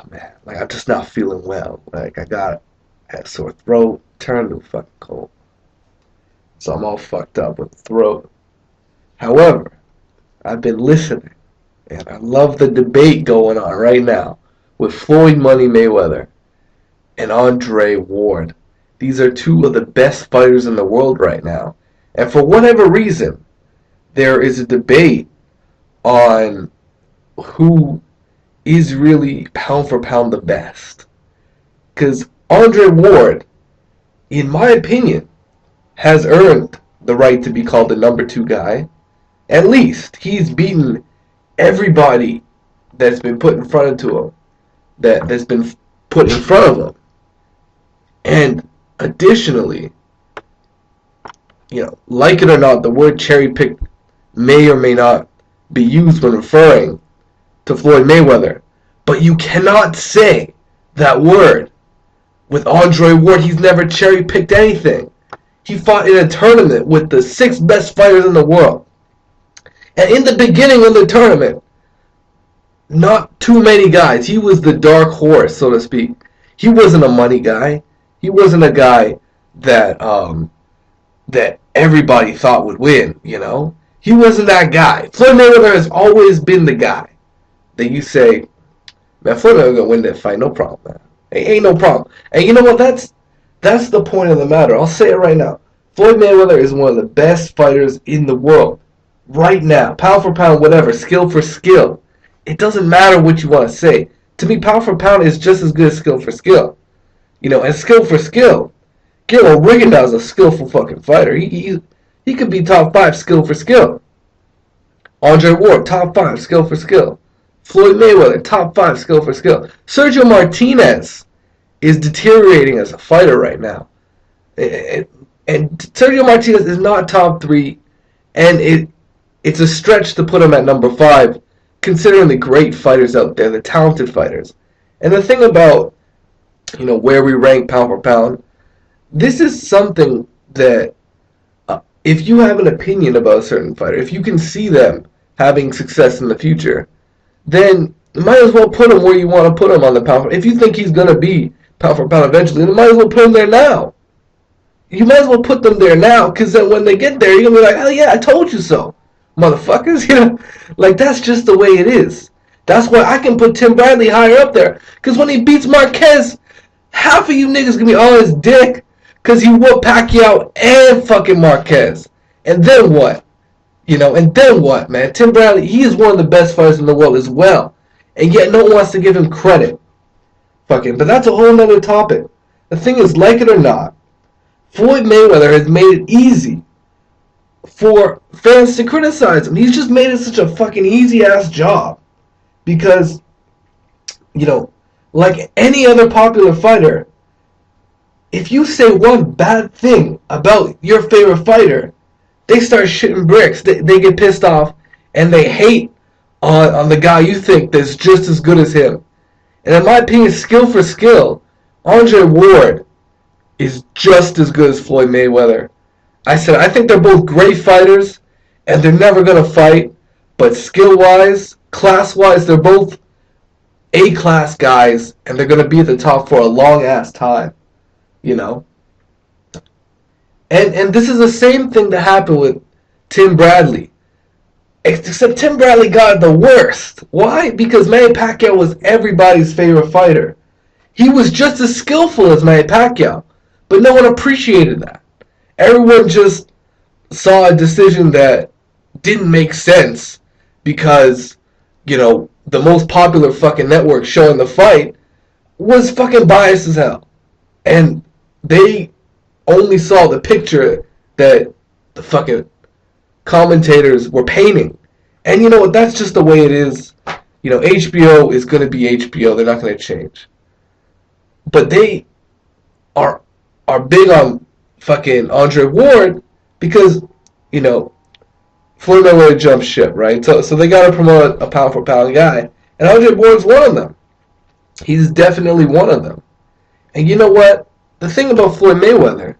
man, like I'm just not feeling well. Like I got a sore throat, turned to fucking cold. So I'm all fucked up with the throat. However, I've been listening, and I love the debate going on right now with Floyd Money Mayweather and Andre Ward. These are two of the best fighters in the world right now. And for whatever reason, there is a debate on who is really pound for pound the best. Because Andre Ward, in my opinion, has earned the right to be called the number two guy. At least he's beaten everybody that's been put in front of him, that's been put in front of him. And additionally, like it or not, the word cherry pick may or may not be used when referring to Floyd Mayweather. But you cannot say that word with Andre Ward. He's never cherry picked anything. He fought in a tournament with the 6 best fighters in the world. And in the beginning of the tournament, not too many guys. He was the dark horse, so to speak. He wasn't a money guy. He wasn't a guy that that everybody thought would win, He wasn't that guy. Floyd Mayweather has always been the guy that you say, man, Floyd Mayweather's gonna win that fight, no problem, man. Ain't no problem. And you know what? That's the point of the matter. I'll say it right now. Floyd Mayweather is one of the best fighters in the world. Right now. Pound for pound, whatever. Skill for skill. It doesn't matter what you want to say. To me, pound for pound is just as good as skill for skill. And skill for skill. Gil Rigondeaux's a skillful fucking fighter. He could be top 5 skill for skill. Andre Ward, top 5 skill for skill. Floyd Mayweather, top 5 skill for skill. Sergio Martinez is deteriorating as a fighter right now. And Sergio Martinez is not top 3, and it's a stretch to put him at number 5, considering the great fighters out there, the talented fighters. And the thing about, where we rank pound for pound, this is something that if you have an opinion about a certain fighter, if you can see them having success in the future, then you might as well put him where you want to put him on the pound for pound. If you think he's going to be pound for pound eventually, then you might as well put him there now. You might as well put them there now, because then when they get there, you're going to be like, oh yeah, I told you so, motherfuckers. Like that's just the way it is. That's why I can put Tim Bradley higher up there, because when he beats Marquez, half of you niggas going to be on his dick, because he whooped Pacquiao and fucking Marquez. And then what? And then what, man? Tim Bradley, he is one of the best fighters in the world as well. And yet no one wants to give him credit. Fucking, but that's a whole nother topic. The thing is, like it or not, Floyd Mayweather has made it easy for fans to criticize him. He's just made it such a fucking easy-ass job. Because, like any other popular fighter, if you say one bad thing about your favorite fighter, they start shitting bricks. They get pissed off, and they hate on the guy you think that's just as good as him. And in my opinion, skill for skill, Andre Ward is just as good as Floyd Mayweather. I think they're both great fighters, and they're never going to fight. But skill-wise, class-wise, they're both A-class guys, and they're going to be at the top for a long-ass time. And this is the same thing that happened with Tim Bradley. Except Tim Bradley got the worst. Why? Because Manny Pacquiao was everybody's favorite fighter. He was just as skillful as Manny Pacquiao, but no one appreciated that. Everyone just saw a decision that didn't make sense because, the most popular fucking network showing the fight was fucking biased as hell. And they only saw the picture that the fucking commentators were painting. And you know what? That's just the way it is. HBO is going to be HBO. They're not going to change. But they are big on fucking Andre Ward because, Floyd Mayweather jumped ship, right? So they got to promote a pound for pound guy. And Andre Ward's one of them. He's definitely one of them. And you know what? The thing about Floyd Mayweather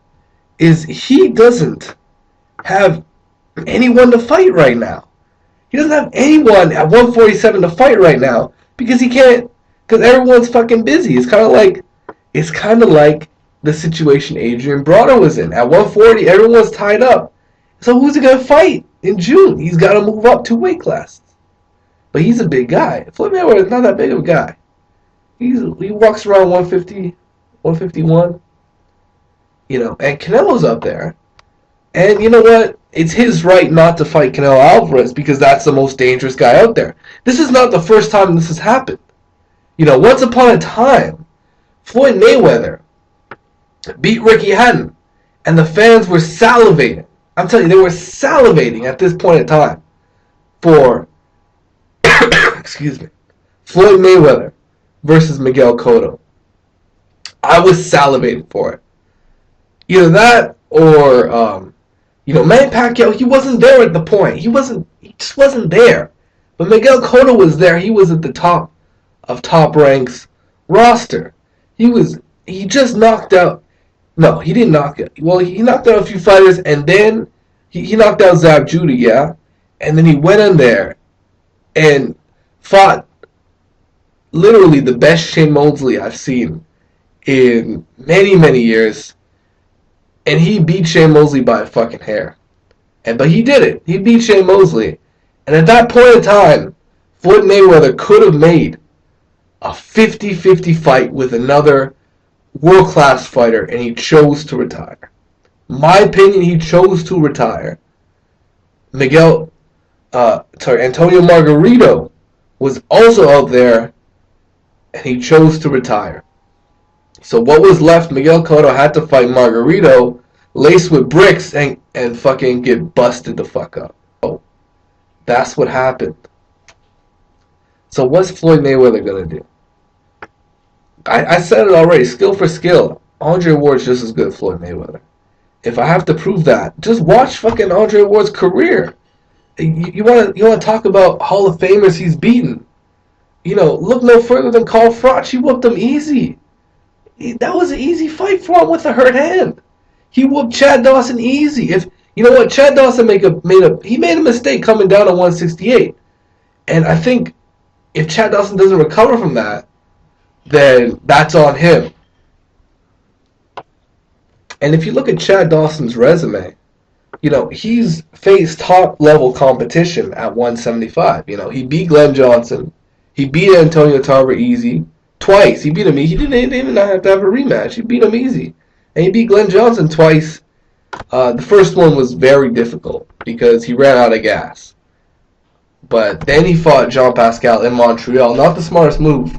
is he doesn't have anyone to fight right now. He doesn't have anyone at 147 to fight right now because he can't Because everyone's fucking busy. It's kind of like the situation Adrian Broner was in. At 140, everyone's tied up. So who's he gonna fight in June? He's got to move up 2 weight classes. But he's a big guy. Floyd Mayweather is not that big of a guy. He walks around 150, 151. And Canelo's up there. And you know what? It's his right not to fight Canelo Alvarez because that's the most dangerous guy out there. This is not the first time this has happened. Once upon a time, Floyd Mayweather beat Ricky Hatton, and the fans were salivating. I'm telling you, they were salivating at this point in time for, excuse me, Floyd Mayweather versus Miguel Cotto. I was salivating for it. Either that or, Manny Pacquiao, he wasn't there at the point. He just wasn't there. But Miguel Cotto was there. He was at the top of Top Rank's roster. He just knocked out, no, he didn't knock it. Well, he knocked out a few fighters, and then he knocked out Zab Judah, yeah? And then he went in there and fought literally the best Shane Mosley I've seen in many, many years. And he beat Shane Mosley by a fucking hair. But he did it. He beat Shane Mosley. And at that point in time, Floyd Mayweather could have made a 50-50 fight with another world-class fighter, and he chose to retire. In my opinion, he chose to retire. Antonio Margarito was also out there, and he chose to retire. So what was left, Miguel Cotto had to fight Margarito, laced with bricks, and fucking get busted the fuck up. So that's what happened. So what's Floyd Mayweather going to do? I said it already, skill for skill. Andre Ward's just as good as Floyd Mayweather. If I have to prove that, just watch fucking Andre Ward's career. You want to talk about Hall of Famers he's beaten. Look no further than Carl Froch. He whooped him easy. That was an easy fight for him with a hurt hand. He whooped Chad Dawson easy. Chad Dawson made a mistake coming down to 168. And I think if Chad Dawson doesn't recover from that, then that's on him. And if you look at Chad Dawson's resume, he's faced top-level competition at 175. He beat Glenn Johnson. He beat Antonio Tarver easy. Twice. He beat him. He didn't even have to have a rematch. He beat him easy. And he beat Glenn Johnson twice. The first one was very difficult because he ran out of gas. But then he fought Jean Pascal in Montreal. Not the smartest move.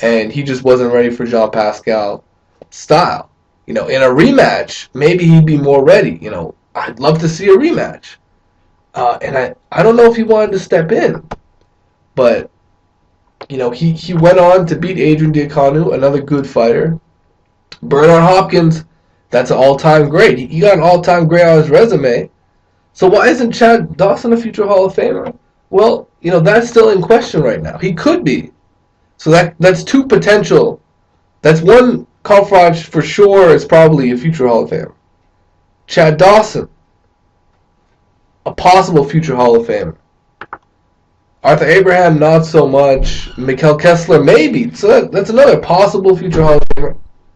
And he just wasn't ready for Jean Pascal style. In a rematch, maybe he'd be more ready. I'd love to see a rematch. And I don't know if he wanted to step in. But, he went on to beat Adrian Diaconu, another good fighter. Bernard Hopkins, that's an all-time great. He got an all-time great on his resume. So why isn't Chad Dawson a future Hall of Famer? Well, that's still in question right now. He could be. So that's two potential. That's one. Carl Froch for sure is probably a future Hall of Famer. Chad Dawson, a possible future Hall of Famer. Arthur Abraham, not so much. Mikhail Kessler, maybe. So that's another possible future Hall of Famer.